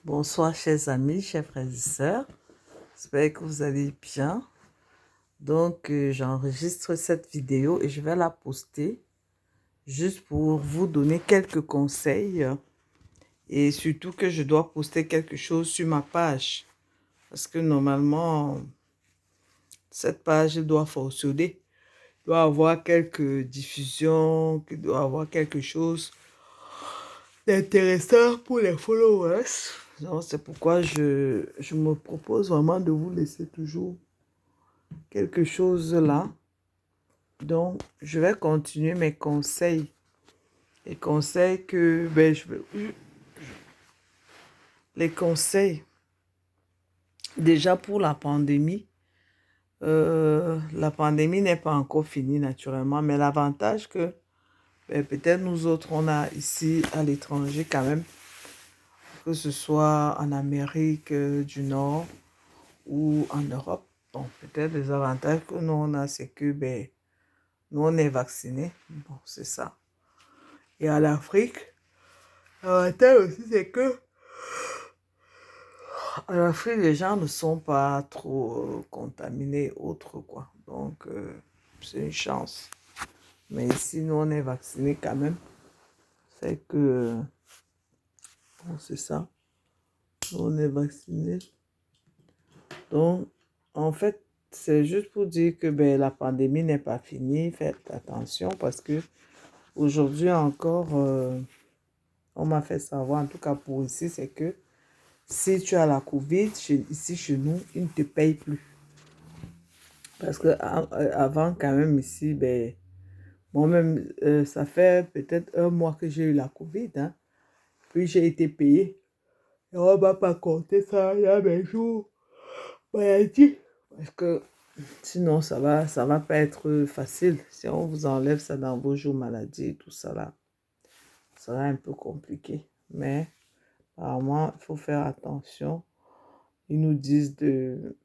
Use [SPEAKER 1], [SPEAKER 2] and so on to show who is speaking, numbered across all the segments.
[SPEAKER 1] Bonsoir chers amis, chers frères et sœurs. J'espère que vous allez bien. Donc j'enregistre cette vidéo et je vais la poster juste pour vous donner quelques conseils et surtout que je dois poster quelque chose sur ma page parce que normalement cette page doit fonctionner. Il doit avoir quelques diffusions, il doit avoir quelque chose d'intéressant pour les followers. Donc, c'est pourquoi je me propose vraiment de vous laisser toujours quelque chose là. Donc, je vais continuer mes conseils. Les conseils que, les conseils, déjà pour la pandémie n'est pas encore finie naturellement, mais l'avantage que peut-être nous autres, on a ici à l'étranger quand même, que ce soit en Amérique du Nord ou en Europe. Bon, peut-être les avantages que nous on a, c'est que nous on est vaccinés. Bon, c'est ça. Et en Afrique, l'avantage aussi, c'est que en Afrique, les gens ne sont pas trop contaminés, autres quoi. Donc, c'est une chance. Mais ici, nous on est vaccinés quand même. C'est que, bon, c'est ça. Nous on est vaccinés. Donc, en fait, c'est juste pour dire que la pandémie n'est pas finie. Faites attention parce que aujourd'hui encore, on m'a fait savoir, en tout cas pour ici, c'est que si tu as la COVID, ici chez nous, ils ne te payent plus. Parce que avant, quand même, ici, moi-même, ça fait peut-être un mois que j'ai eu la COVID, hein. Puis j'ai été payé. Et on ne m'a pas compté ça il y a mes jours. Maladie. Parce que sinon, ça va pas être facile. Si on vous enlève ça dans vos jours maladie et tout ça là, ça sera un peu compliqué. Mais apparemment, il faut faire attention. Ils nous disent de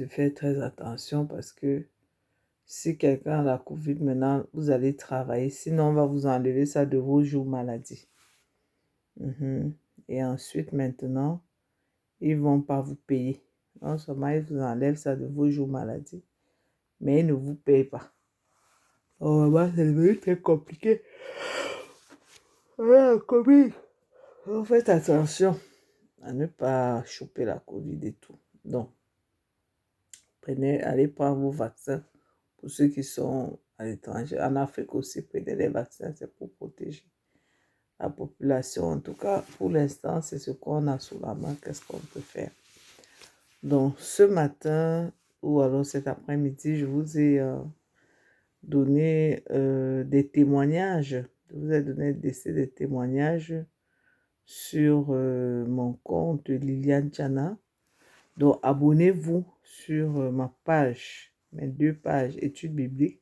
[SPEAKER 1] faire très attention parce que si quelqu'un a la COVID maintenant, vous allez travailler. Sinon, on va vous enlever ça de vos jours maladie. Et ensuite, maintenant, ils ne vont pas vous payer. Non seulement ils vous enlèvent ça de vos jours maladie, mais ils ne vous payent pas. Oh, c'est devenu très compliqué. Ah, Covid. Faites attention à ne pas choper la Covid et tout. Donc, allez prendre vos vaccins. Pour ceux qui sont à l'étranger, en Afrique aussi, prenez les vaccins, c'est pour protéger la population. En tout cas, pour l'instant, c'est ce qu'on a sous la main. Qu'est-ce qu'on peut faire? Donc, ce matin, ou alors cet après-midi, je vous ai donné des témoignages. Je vous ai donné des témoignages sur mon compte Liliane Chana. Donc, abonnez-vous sur ma page, mes deux pages, études bibliques,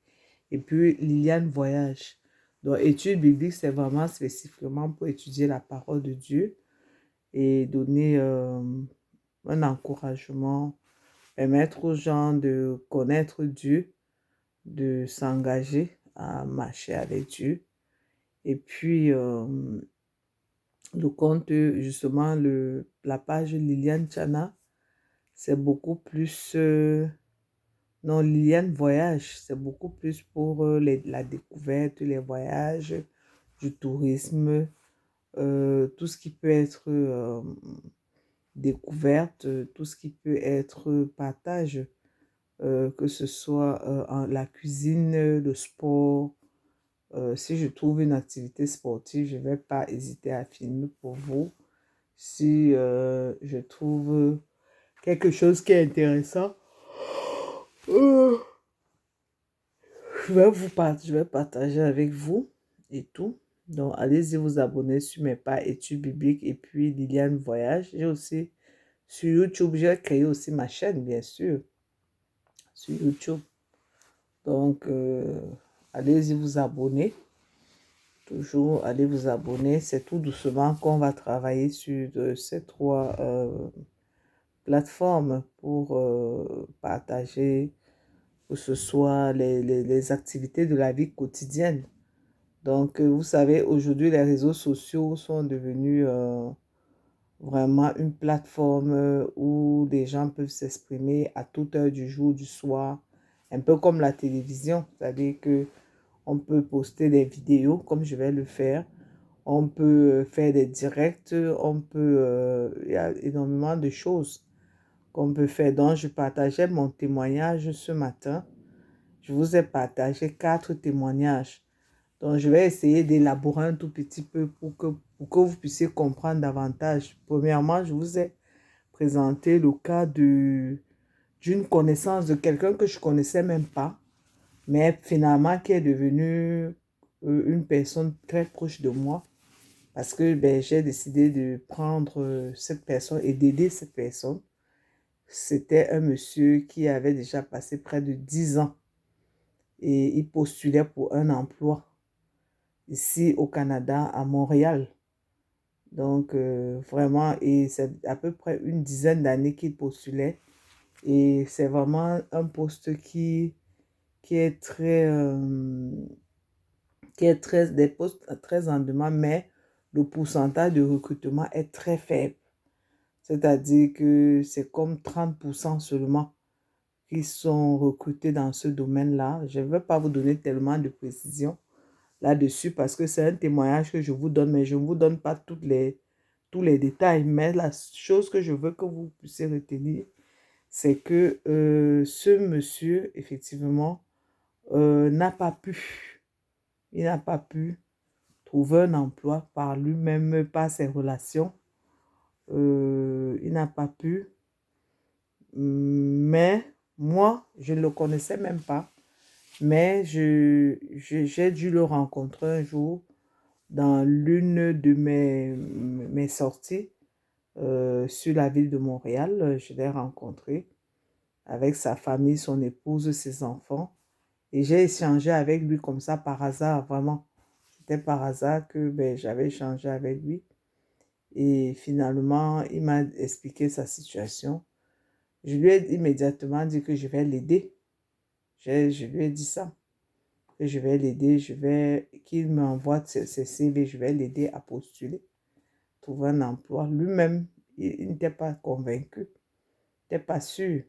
[SPEAKER 1] et puis Liliane Voyage. Donc, études bibliques, c'est vraiment spécifiquement pour étudier la parole de Dieu et donner un encouragement, permettre aux gens de connaître Dieu, de s'engager à marcher avec Dieu. Et puis, le compte, justement, la page Liliane Chana, c'est beaucoup plus... non, Liliane Voyage, c'est beaucoup plus pour la découverte, les voyages, du tourisme, tout ce qui peut être découverte, tout ce qui peut être partage, que ce soit la cuisine, le sport. Si je trouve une activité sportive, je ne vais pas hésiter à filmer pour vous. Si je trouve quelque chose qui est intéressant, euh, je vais partager avec vous et tout. Donc, allez-y vous abonner sur mes pages études bibliques et puis Liliane Voyage. J'ai aussi, sur YouTube, j'ai créé aussi ma chaîne, bien sûr, sur YouTube. Donc, allez-y vous abonner. Toujours, allez vous abonner. C'est tout doucement qu'on va travailler sur ces trois plateformes pour partager, que ce soit les activités de la vie quotidienne. Donc, vous savez, aujourd'hui, les réseaux sociaux sont devenus vraiment une plateforme où des gens peuvent s'exprimer à toute heure du jour, du soir, un peu comme la télévision, c'est-à-dire que on peut poster des vidéos comme je vais le faire, on peut faire des directs, il y a énormément de choses qu'on peut faire. Donc, je partageais mon témoignage ce matin. Je vous ai partagé 4 témoignages. Donc, je vais essayer d'élaborer un tout petit peu pour que vous puissiez comprendre davantage. Premièrement, je vous ai présenté le cas d'une connaissance de quelqu'un que je ne connaissais même pas, mais finalement qui est devenu une personne très proche de moi parce que ben, j'ai décidé de prendre cette personne et d'aider cette personne. C'était un monsieur qui avait déjà passé près de 10 ans et il postulait pour un emploi ici au Canada, à Montréal. Donc, vraiment, et c'est à peu près une dizaine d'années qu'il postulait. Et c'est vraiment un poste qui est des postes très en demande, mais le pourcentage de recrutement est très faible. C'est-à-dire que c'est comme 30% seulement qui sont recrutés dans ce domaine-là. Je ne vais pas vous donner tellement de précisions là-dessus parce que c'est un témoignage que je vous donne, mais je ne vous donne pas tous les détails. Mais la chose que je veux que vous puissiez retenir, c'est que ce monsieur, effectivement, n'a pas pu, il n'a pas pu trouver un emploi par lui-même, par ses relations. Il n'a pas pu, mais moi, je ne le connaissais même pas. Mais j'ai dû le rencontrer un jour dans l'une de mes sorties sur la ville de Montréal. Je l'ai rencontré avec sa famille, son épouse, ses enfants. Et j'ai échangé avec lui comme ça par hasard, vraiment. C'était par hasard que ben, j'avais échangé avec lui. Et finalement, il m'a expliqué sa situation. Je lui ai immédiatement dit que je vais l'aider. Je lui ai dit ça, que je vais l'aider, qu'il m'envoie ses CV, je vais l'aider à postuler, trouver un emploi. Lui-même, il n'était pas convaincu, il n'était pas sûr.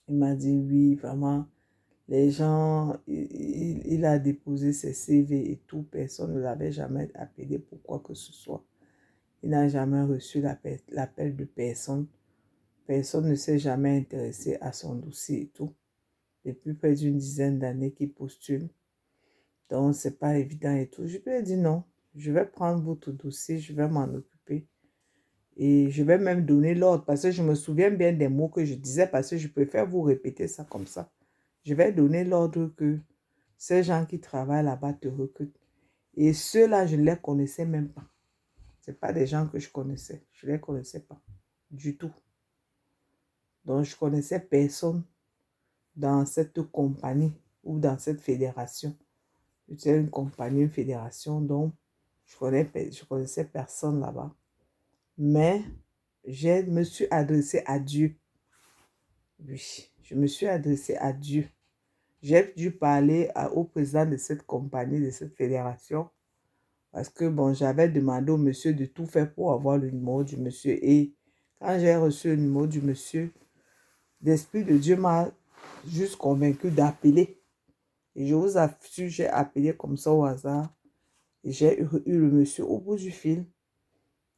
[SPEAKER 1] Il m'a dit oui, vraiment, les gens, il a déposé ses CV et tout, personne ne l'avait jamais appelé pour quoi que ce soit. Il n'a jamais reçu l'appel de personne. Personne ne s'est jamais intéressé à son dossier et tout. Depuis près d'une dizaine d'années qu'il postule. Donc, c'est pas évident et tout. Je lui ai dit non, je vais prendre votre dossier, je vais m'en occuper. Et je vais même donner l'ordre parce que je me souviens bien des mots que je disais parce que je préfère vous répéter ça comme ça. Je vais donner l'ordre que ces gens qui travaillent là-bas te recrutent. Et ceux-là, je ne les connaissais même pas. Ce pas des gens que je connaissais. Je ne les connaissais pas du tout. Donc, je connaissais personne dans cette compagnie ou dans cette fédération. C'était une compagnie, une fédération, donc je connaissais personne là-bas. Mais je me suis adressée à Dieu. Oui, je me suis adressée à Dieu. J'ai dû parler au président de cette compagnie, de cette fédération, parce que bon, j'avais demandé au monsieur de tout faire pour avoir le numéro du monsieur. Et quand j'ai reçu le numéro du monsieur, l'Esprit de Dieu m'a juste convaincu d'appeler. Et je vous assure, j'ai appelé comme ça au hasard. Et j'ai eu le monsieur au bout du fil.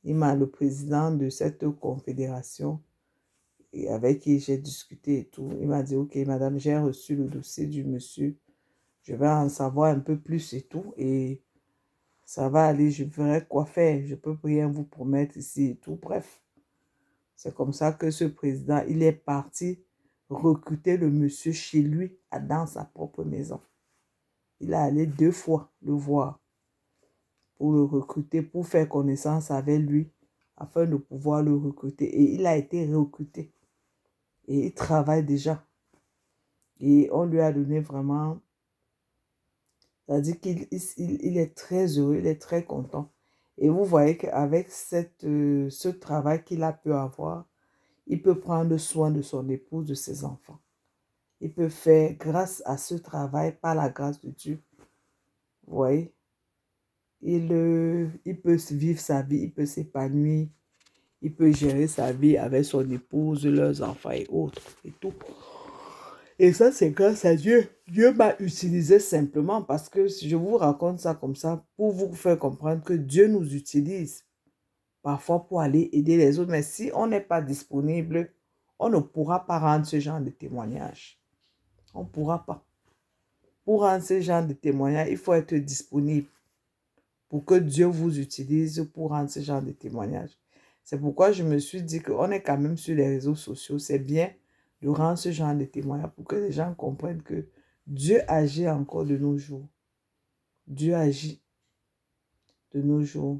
[SPEAKER 1] Il m'a le président de cette confédération et avec qui j'ai discuté et tout. Il m'a dit, ok, madame, j'ai reçu le dossier du monsieur. Je vais en savoir un peu plus et tout. Et ça va aller, je verrai quoi faire. Je peux rien vous promettre ici et tout. Bref, c'est comme ça que ce président, il est parti recruter le monsieur chez lui, dans sa propre maison. Il est allé 2 fois le voir pour le recruter, pour faire connaissance avec lui, afin de pouvoir le recruter. Et il a été recruté. Et il travaille déjà. Et on lui a donné vraiment... C'est-à-dire qu'il est très heureux, il est très content. Et vous voyez qu'avec ce travail qu'il a pu avoir, il peut prendre soin de son épouse, de ses enfants. Il peut faire, grâce à ce travail, par la grâce de Dieu, Vous voyez, il peut vivre sa vie, il peut s'épanouir, il peut gérer sa vie avec son épouse, leurs enfants et autres et tout. Et ça, c'est grâce à Dieu. Dieu m'a utilisé simplement parce que si je vous raconte ça comme ça, pour vous faire comprendre que Dieu nous utilise parfois pour aller aider les autres. Mais si on n'est pas disponible, on ne pourra pas rendre ce genre de témoignage. On ne pourra pas. Pour rendre ce genre de témoignage, il faut être disponible pour que Dieu vous utilise pour rendre ce genre de témoignage. C'est pourquoi je me suis dit qu'on est quand même sur les réseaux sociaux. C'est bien de rendre ce genre de témoignage pour que les gens comprennent que Dieu agit encore de nos jours. Dieu agit de nos jours.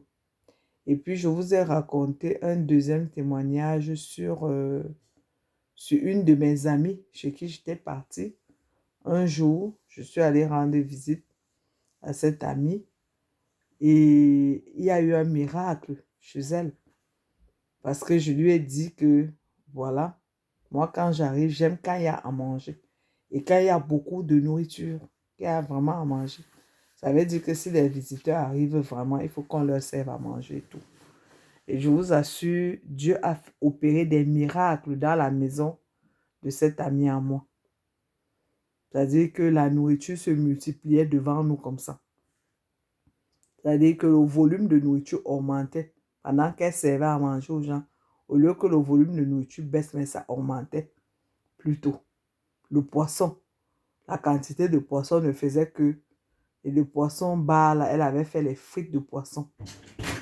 [SPEAKER 1] Et puis, je vous ai raconté un deuxième témoignage sur une de mes amies chez qui j'étais partie. Un jour, je suis allée rendre visite à cette amie et il y a eu un miracle chez elle. Parce que je lui ai dit que, voilà, moi quand j'arrive, j'aime quand il y a à manger. Et quand il y a beaucoup de nourriture, qu'il y a vraiment à manger. Ça veut dire que si les visiteurs arrivent vraiment, il faut qu'on leur serve à manger et tout. Et je vous assure, Dieu a opéré des miracles dans la maison de cette amie à moi. C'est-à-dire que la nourriture se multipliait devant nous comme ça. C'est-à-dire que le volume de nourriture augmentait pendant qu'elle servait à manger aux gens. Au lieu que le volume de nourriture baisse, mais ça augmentait plutôt. Le poisson, la quantité de poisson ne faisait que... Et le poisson bas, là, elle avait fait les frites de poisson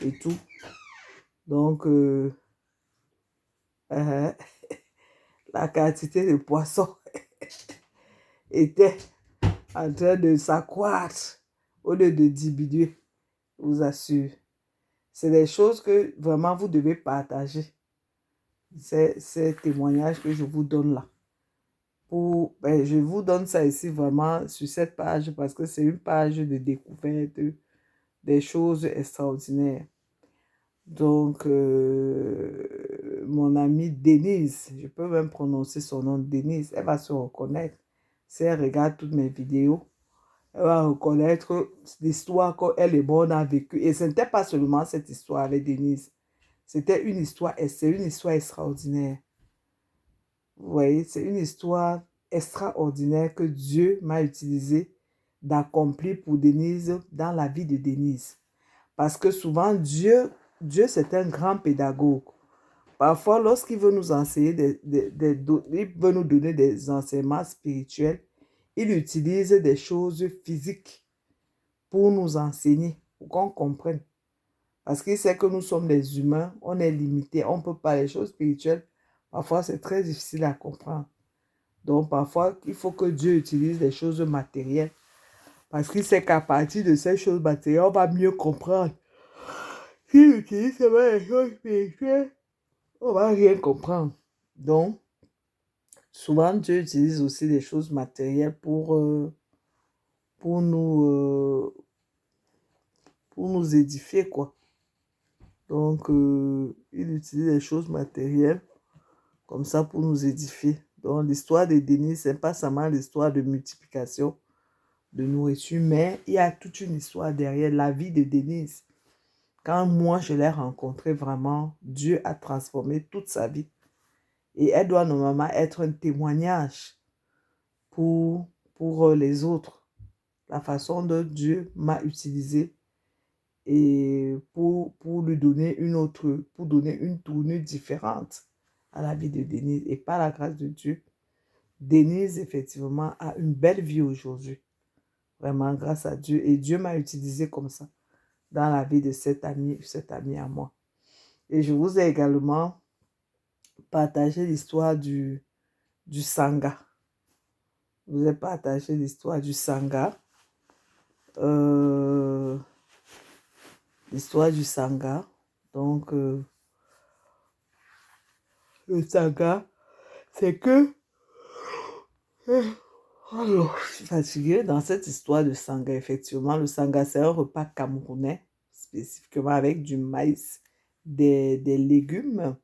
[SPEAKER 1] et tout. Donc, euh, la quantité de poisson était en train de s'accroître au lieu de diminuer, je vous assure. C'est des choses que vraiment vous devez partager. Ces témoignages que je vous donne là. Je vous donne ça ici vraiment sur cette page parce que c'est une page de découverte des choses extraordinaires. Donc, mon amie Denise, je peux même prononcer son nom, Denise, elle va se reconnaître. Si elle regarde toutes mes vidéos, elle va reconnaître l'histoire qu'elle et moi on a vécue. Et ce n'était pas seulement cette histoire avec Denise. C'est une histoire extraordinaire. Vous voyez, c'est une histoire extraordinaire que Dieu m'a utilisé d'accomplir pour Denise dans la vie de Denise. Parce que souvent, Dieu c'est un grand pédagogue. Parfois, lorsqu'il veut nous enseigner, il veut nous donner des enseignements spirituels, il utilise des choses physiques pour nous enseigner, pour qu'on comprenne. Parce qu'il sait que nous sommes des humains, on est limités, on ne peut pas les choses spirituelles. Parfois, c'est très difficile à comprendre. Donc, parfois, il faut que Dieu utilise des choses matérielles. Parce qu'il sait qu'à partir de ces choses matérielles, on va mieux comprendre. S'il utilise seulement les choses spirituelles, on ne va rien comprendre. Donc, souvent, Dieu utilise aussi des choses matérielles pour nous, pour nous édifier, quoi. Donc, il utilise des choses matérielles comme ça pour nous édifier. Donc, l'histoire de Denis, ce n'est pas seulement l'histoire de multiplication de nourriture, mais il y a toute une histoire derrière la vie de Denise. Quand moi, je l'ai rencontrée vraiment, Dieu a transformé toute sa vie. Et elle doit normalement être un témoignage pour les autres. La façon dont Dieu m'a utilisé et pour lui donner pour donner une tournure différente à la vie de Denise. Et par la grâce de Dieu, Denise, effectivement, a une belle vie aujourd'hui. Vraiment, grâce à Dieu. Et Dieu m'a utilisé comme ça dans la vie de cette amie à moi. Et je vous ai également partagé l'histoire du Sangha. Je vous ai partagé l'histoire du Sangha. L'histoire du Sangha. Donc, le Sangha, c'est que... Alors, je suis fatiguée dans cette histoire de Sangha, effectivement. Le Sangha, c'est un repas camerounais, spécifiquement avec du maïs, des légumes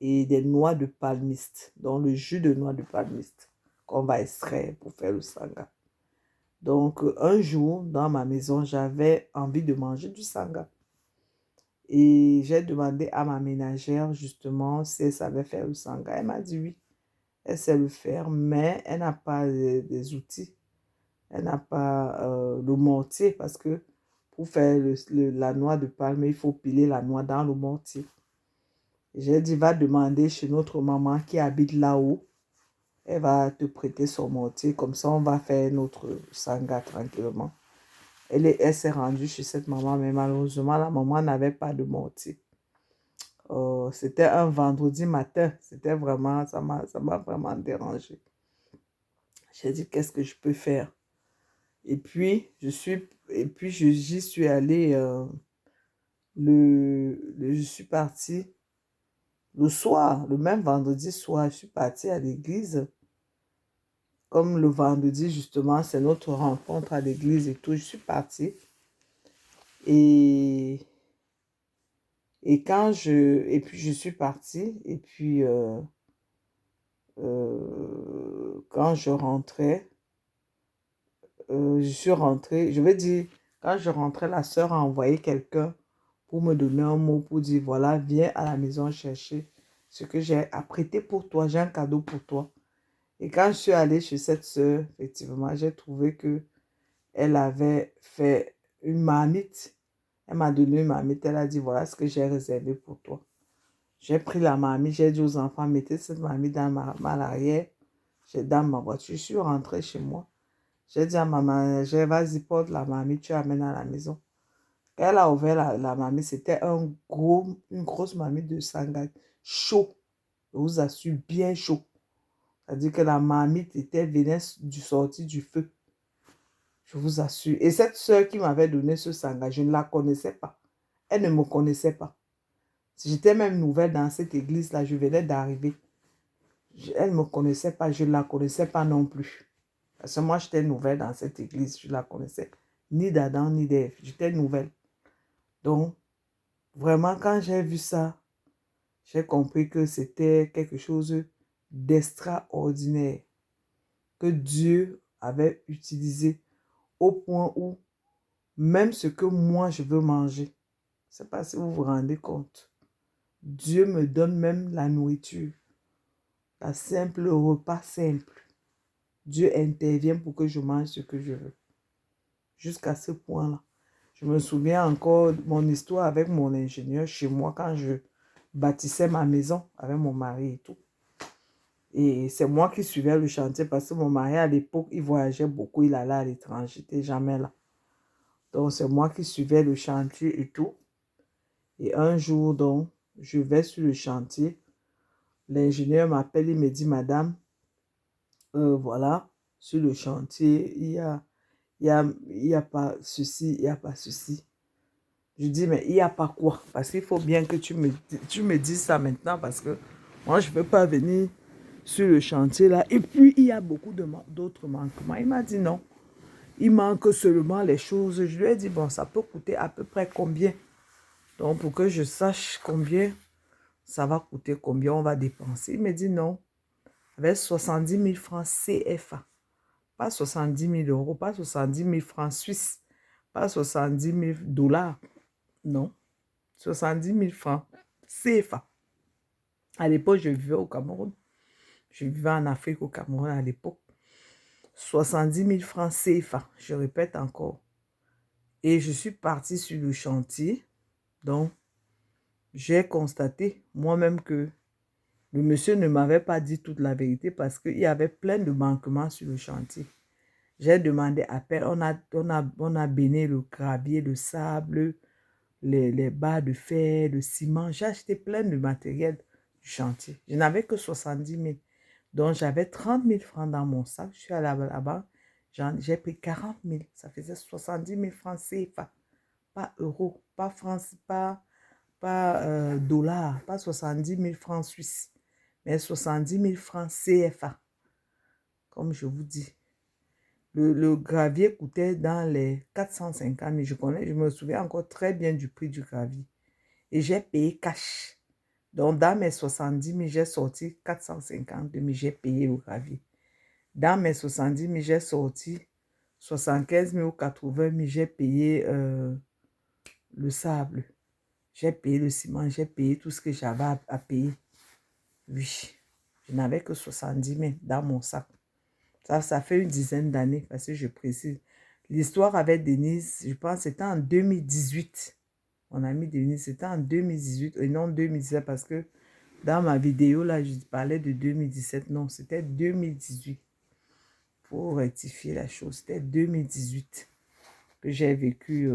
[SPEAKER 1] et des noix de palmiste, donc le jus de noix de palmiste qu'on va extraire pour faire le Sangha. Donc, un jour, dans ma maison, j'avais envie de manger du sanga. Et j'ai demandé à ma ménagère, justement, si elle savait faire le sanga. Elle m'a dit oui, elle sait le faire, mais elle n'a pas des outils. Elle n'a pas le mortier parce que pour faire la noix de palme, il faut piler la noix dans le mortier. J'ai dit, va demander chez notre maman qui habite là-haut. Elle va te prêter son mortier. Comme ça, on va faire notre sanga tranquillement. Elle s'est rendue chez cette maman, mais malheureusement, la maman n'avait pas de mortier. C'était un vendredi matin. C'était vraiment, ça m'a vraiment dérangé. J'ai dit, qu'est-ce que je peux faire? Et puis, j'y suis allée, je suis partie le soir, le même vendredi soir, je suis partie à l'église. Comme le vendredi, justement, c'est notre rencontre à l'église et tout, je suis partie. Et puis je suis partie, et puis quand je rentrais, je suis rentrée, je vais dire, quand je rentrais, la sœur a envoyé quelqu'un pour me donner un mot, pour dire, voilà, viens à la maison chercher ce que j'ai apprêté pour toi, j'ai un cadeau pour toi. Et quand je suis allée chez cette sœur, effectivement, j'ai trouvé que elle avait fait une marmite. Elle m'a donné une marmite, elle a dit, voilà ce que j'ai réservé pour toi. J'ai pris la marmite, j'ai dit aux enfants, mettez cette marmite dans ma l'arrière, dans ma voiture. Je suis rentrée chez moi. J'ai dit à ma manager, vas-y, porte la marmite, tu amènes à la maison. Quand elle a ouvert la marmite, c'était une grosse marmite de sangay chaud. Je vous assure, bien chaud. C'est-à-dire que la marmite venait sortie du feu. Je vous assure. Et cette soeur qui m'avait donné ce sangay, je ne la connaissais pas. Elle ne me connaissait pas. J'étais même nouvelle dans cette église-là, je venais d'arriver. Elle ne me connaissait pas, je ne la connaissais pas non plus. Parce que moi, j'étais nouvelle dans cette église, je ne la connaissais ni d'Adam ni d'Ève. J'étais nouvelle. Donc, vraiment, quand j'ai vu ça, j'ai compris que c'était quelque chose d'extraordinaire que Dieu avait utilisé au point où même ce que moi, je veux manger, je ne sais pas si vous vous rendez compte, Dieu me donne même la nourriture, le repas simple. Dieu intervient pour que je mange ce que je veux. Jusqu'à ce point-là. Je me souviens encore de mon histoire avec mon ingénieur chez moi quand je bâtissais ma maison avec mon mari et tout. Et c'est moi qui suivais le chantier parce que mon mari à l'époque, il voyageait beaucoup, il allait à l'étranger, il n'était jamais là. Donc c'est moi qui suivais le chantier et tout. Et un jour, donc, je vais sur le chantier. L'ingénieur m'appelle, il me dit, madame, voilà, sur le chantier, il y a pas ceci, il n'y a pas ceci. Je dis, mais il n'y a pas quoi? Parce qu'il faut bien que tu me dises ça maintenant parce que moi, je ne peux pas venir sur le chantier là. Et puis, il y a beaucoup d'autres manquements. Il m'a dit non. Il manque seulement les choses. Je lui ai dit, bon, ça peut coûter à peu près combien? Donc, pour que je sache combien ça va coûter, combien on va dépenser. Il me dit non. Avec 70 000 francs CFA. Pas 70 000 euros, pas 70 000 francs suisses, pas 70 000 dollars. Non. 70 000 francs CFA. À l'époque, je vivais au Cameroun. Je vivais en Afrique au Cameroun à l'époque. 70 000 francs CFA. Je répète encore. Et je suis partie sur le chantier. Donc, j'ai constaté moi-même que le monsieur ne m'avait pas dit toute la vérité parce qu'il y avait plein de manquements sur le chantier. J'ai demandé appel. On a béné le gravier, le sable, les barres de fer, le ciment. J'ai acheté plein de matériel du chantier. Je n'avais que 70 000. Donc, j'avais 30 000 francs dans mon sac. Je suis allée là-bas. J'ai pris 40 000. Ça faisait 70 000 francs CFA. Pas euros, pas francs, pas dollars, pas 70 000 francs suisses, mais 70 000 francs CFA. Comme je vous dis. Le gravier coûtait dans les 450 000. Je me souviens encore très bien du prix du gravier. Et j'ai payé cash. Donc, dans mes 70 000, j'ai sorti 450 000, j'ai payé le gravier. Dans mes 70 000, j'ai sorti 75 000 ou 80 000, j'ai payé le sable. J'ai payé le ciment, j'ai payé tout ce que j'avais à payer. Oui, je n'avais que 70 000 dans mon sac. Ça fait une dizaine d'années, parce que je précise. L'histoire avec Denise, je pense que c'était en 2018. Mon ami Denise, c'était en 2018 et non 2017, parce que dans ma vidéo, là, je parlais de 2017. Non, c'était 2018. Pour rectifier la chose, c'était 2018 que j'ai vécu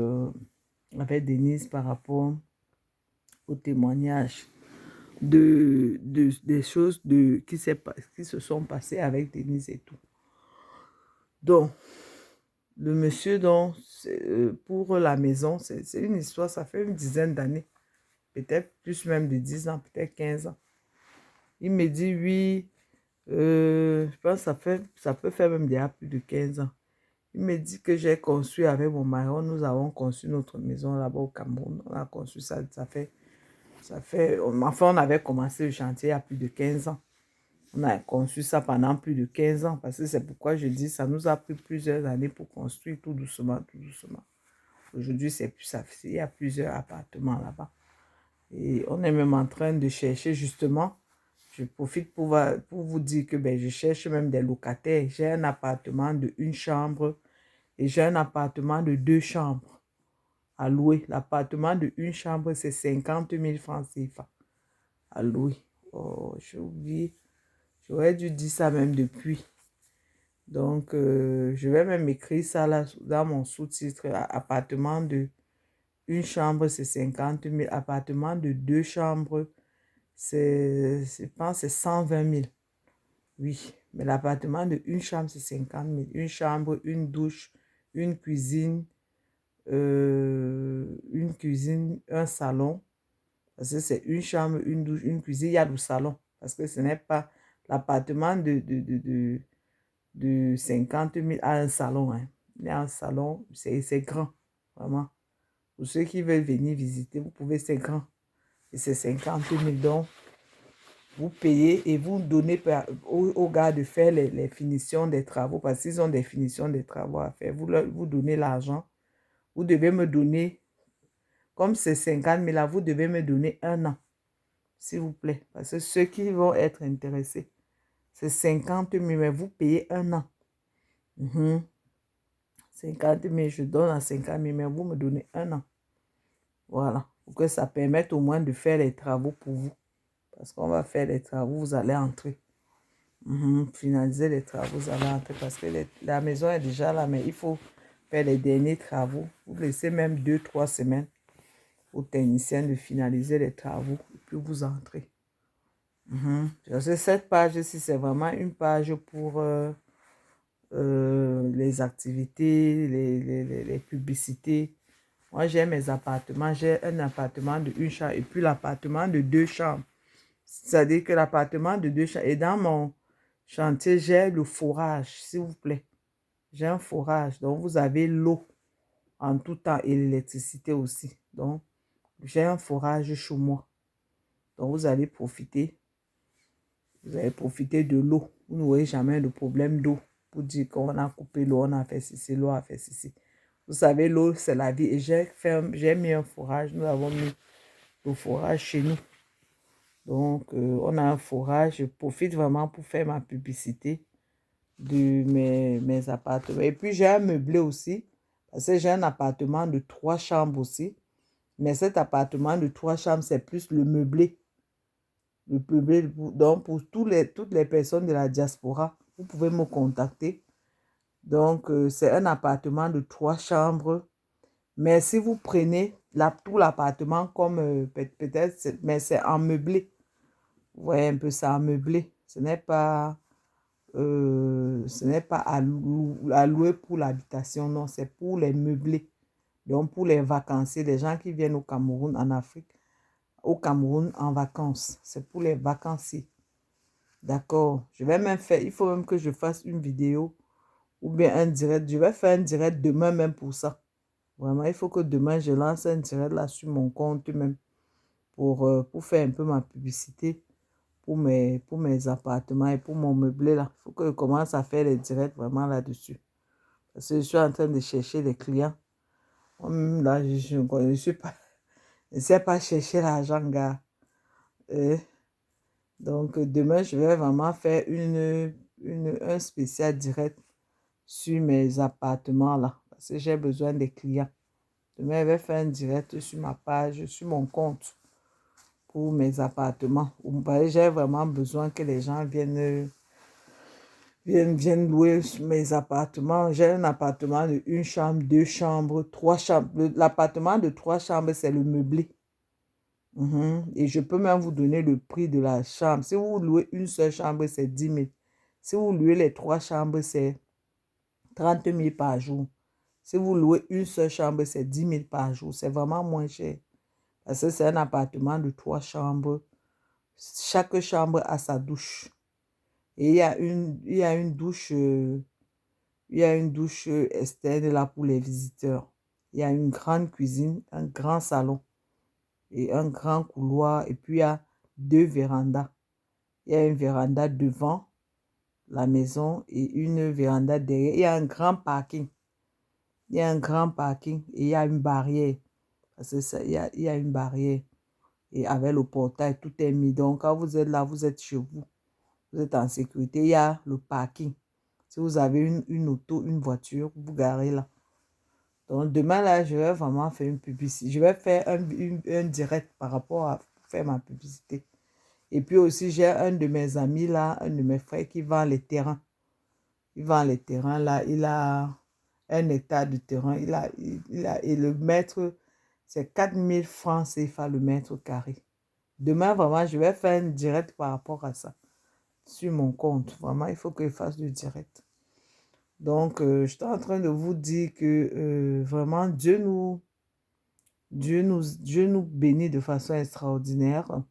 [SPEAKER 1] avec Denise par rapport au témoignage des choses qui se sont passées avec Denise et tout. Donc, le monsieur, donc, pour la maison, c'est une histoire, ça fait une dizaine d'années, peut-être plus même de 10 ans, peut-être 15 ans. Il me dit, oui, je pense que ça peut faire même déjà plus de 15 ans. Il me dit que j'ai construit avec mon mari, nous avons conçu notre maison là-bas au Cameroun. On a conçu ça, enfin, on avait commencé le chantier il y a plus de 15 ans. On a conçu ça pendant plus de 15 ans, parce que c'est pourquoi je dis ça nous a pris plusieurs années pour construire tout doucement, tout doucement. Aujourd'hui, c'est plus ça. Il y a plusieurs appartements là-bas. Et on est même en train de chercher justement. Je profite pour vous dire que je cherche même des locataires. J'ai un appartement de 1 chambre et j'ai un appartement de 2 chambres à louer. L'appartement de 1 chambre, c'est 50 000 francs CFA à louer. Oh, j'ai oublié. J'aurais dû dire ça même depuis. Donc, je vais même écrire ça là dans mon sous-titre. Appartement de 1 chambre, c'est 50 000. Appartement de 2 chambres, je pense, c'est 120 000. Oui, mais l'appartement de 1 chambre, c'est 50 000. 1 chambre, une douche, une cuisine, un salon. Parce que c'est 1 chambre, une douche, une cuisine. Il y a le salon. Parce que ce n'est pas l'appartement de 50 000 à un salon. Hein. Il y a un salon, c'est grand, vraiment. Pour ceux qui veulent venir visiter, vous pouvez, c'est grand. Et c'est 50 000. Donc, vous payez et vous donnez aux gars de faire les finitions des travaux, parce qu'ils ont des finitions des travaux à faire. Vous donnez l'argent. Vous devez me donner, comme c'est 50 000 là, vous devez me donner 1 an, s'il vous plaît. Parce que ceux qui vont être intéressés, c'est 50 000, mais vous payez 1 an. 50 000, je donne à 50 000, mais vous me donnez 1 an. Voilà, pour que ça permette au moins de faire les travaux pour vous. Parce qu'on va faire les travaux, vous allez entrer. Finaliser les travaux, vous allez entrer. Parce que la maison est déjà là, mais il faut faire les derniers travaux. Vous laissez même 2-3 semaines aux techniciens de finaliser les travaux. Et puis vous entrez. Cette page-ci, c'est vraiment une page pour les activités, les publicités. Moi, j'ai mes appartements. J'ai un appartement de 1 chambre et puis l'appartement de 2 chambres. C'est-à-dire que l'appartement de 2 chambres. Et dans mon chantier, j'ai le forage, s'il vous plaît. J'ai un forage. Donc, vous avez l'eau en tout temps et l'électricité aussi. Donc, j'ai un forage chez moi. Donc, vous allez profiter. Vous allez profiter de l'eau. Vous n'aurez jamais de problème d'eau pour dire qu'on a coupé l'eau, on a fait ceci, l'eau a fait ceci. Vous savez, l'eau, c'est la vie. Et j'ai mis un forage. Nous avons mis le forage chez nous. Donc, on a un forage. Je profite vraiment pour faire ma publicité de mes appartements. Et puis, j'ai un meublé aussi. Parce que j'ai un appartement de 3 chambres aussi. Mais cet appartement de 3 chambres, c'est plus le meublé. Le meublé. Donc, pour toutes les personnes de la diaspora, vous pouvez me contacter. Donc, c'est un appartement de 3 chambres. Mais si vous prenez tout l'appartement comme peut-être, mais c'est en meublé. Vous voyez un peu ça en meublé. Ce n'est pas à louer pour l'habitation, non, c'est pour les meublés. Donc, pour les vacanciers, les gens qui viennent au Cameroun, en Afrique, au Cameroun en vacances. C'est pour les vacanciers. D'accord. Je vais même faire, il faut même que je fasse une vidéo ou bien un direct. Je vais faire un direct demain même pour ça. Vraiment, il faut que demain, je lance un direct là sur mon compte même pour faire un peu ma publicité pour mes appartements et pour mon meublé là. Il faut que je commence à faire les directs vraiment là-dessus. Parce que je suis en train de chercher des clients. Moi-même, là, je suis pas, je ne sais pas chercher l'argent, gars. Euh, donc, demain, je vais vraiment faire un spécial direct sur mes appartements, là. Parce que j'ai besoin des clients. Demain, je vais faire un direct sur ma page, sur mon compte pour mes appartements. J'ai vraiment besoin que les gens viennent louer mes appartements. J'ai un appartement de une chambre, deux chambres, trois chambres. L'appartement de trois chambres, c'est le meublé. Et je peux même vous donner le prix de la chambre. Si vous louez une seule chambre, c'est 10 000. Si vous louez les trois chambres, c'est 30 000 par jour. Si vous louez une seule chambre, c'est 10 000 par jour. C'est vraiment moins cher. Parce que c'est un appartement de trois chambres. Chaque chambre a sa douche. Et il y a une douche, externe là pour les visiteurs. Il y a une grande cuisine, un grand salon et un grand couloir. Et puis il y a deux vérandas. Il y a une véranda devant la maison et une véranda derrière. Il y a un grand parking. Il y a un grand parking et il y a une barrière. Parce que ça, il y a une barrière. Et avec le portail, tout est mis. Donc, quand vous êtes là, vous êtes chez vous. Vous êtes en sécurité. Il y a le parking. Si vous avez une auto, une voiture, vous garez là. Donc, demain, là, je vais vraiment faire une publicité. Je vais faire un direct par rapport à faire ma publicité. Et puis aussi, j'ai un de mes amis là, un de mes frères qui vend les terrains. Il vend les terrains là. Il a un hectare de terrain. Et le mètre, c'est 4 000 francs CFA le mètre carré. Demain, vraiment, je vais faire un direct par rapport à ça sur mon compte. Vraiment, il faut que je fasse du direct. Donc, je suis en train de vous dire que vraiment, Dieu nous bénit de façon extraordinaire.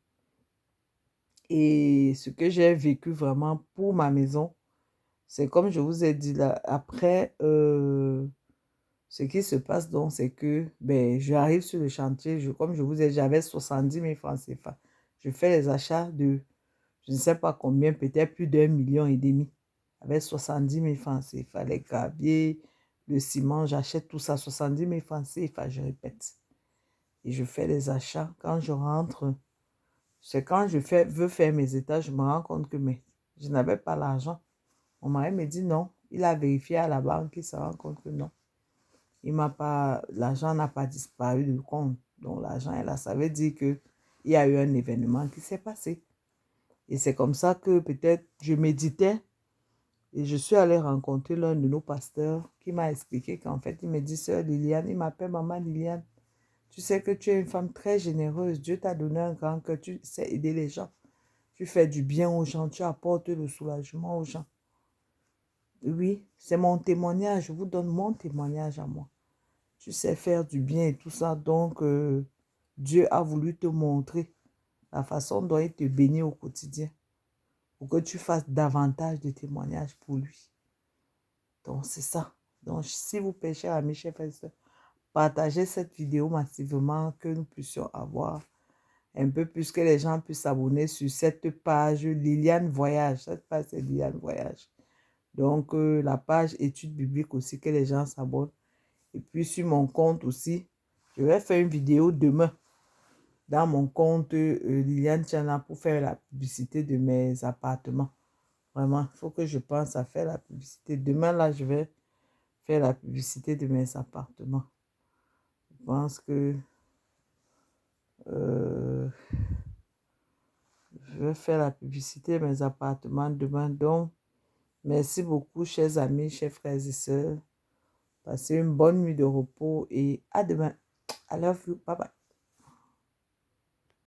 [SPEAKER 1] Et ce que j'ai vécu vraiment pour ma maison, c'est comme je vous ai dit là, après, ce qui se passe donc, c'est que ben, j'arrive sur le chantier, comme je vous ai dit, j'avais 70 000 francs CFA. Je fais les achats de, je ne sais pas combien, peut-être plus d'1,5 million. Avec 70 000 francs CFA, les graviers, le ciment, j'achète tout ça, 70 000 francs CFA, je répète. Et je fais les achats. Quand je rentre, c'est quand veux faire mes états, je me rends compte que je n'avais pas l'argent. Mon mari me dit non. Il a vérifié à la banque, il se rend compte que non. L'argent n'a pas disparu du compte. Donc l'argent est là. Ça veut dire qu'il y a eu un événement qui s'est passé. Et c'est comme ça que peut-être je méditais et je suis allée rencontrer l'un de nos pasteurs qui m'a expliqué qu'en fait, il me dit, Sœur Liliane, il m'appelle Maman Liliane. Tu sais que tu es une femme très généreuse. Dieu t'a donné un grand cœur. Tu sais aider les gens. Tu fais du bien aux gens. Tu apportes le soulagement aux gens. Oui, c'est mon témoignage. Je vous donne mon témoignage à moi. Tu sais faire du bien et tout ça. Donc, Dieu a voulu te montrer la façon dont il te bénit au quotidien pour que tu fasses davantage de témoignages pour lui. Donc, c'est ça. Donc, s'il vous plaît, chers amis, chers frères et sœurs, partagez cette vidéo massivement, que nous puissions avoir un peu plus, que les gens puissent s'abonner sur cette page Liliane Voyage. Cette page, c'est Liliane Voyage. Donc, la page études bibliques aussi, que les gens s'abonnent. Et puis, sur mon compte aussi, je vais faire une vidéo demain dans mon compte Liliane Chana pour faire la publicité de mes appartements. Vraiment, il faut que je pense à faire la publicité. Demain, là, je vais faire la publicité de mes appartements. Je pense que je vais faire la publicité de mes appartements demain. Donc, merci beaucoup, chers amis, chers frères et sœurs. Passez une bonne nuit de repos et à demain. I love you. Bye bye.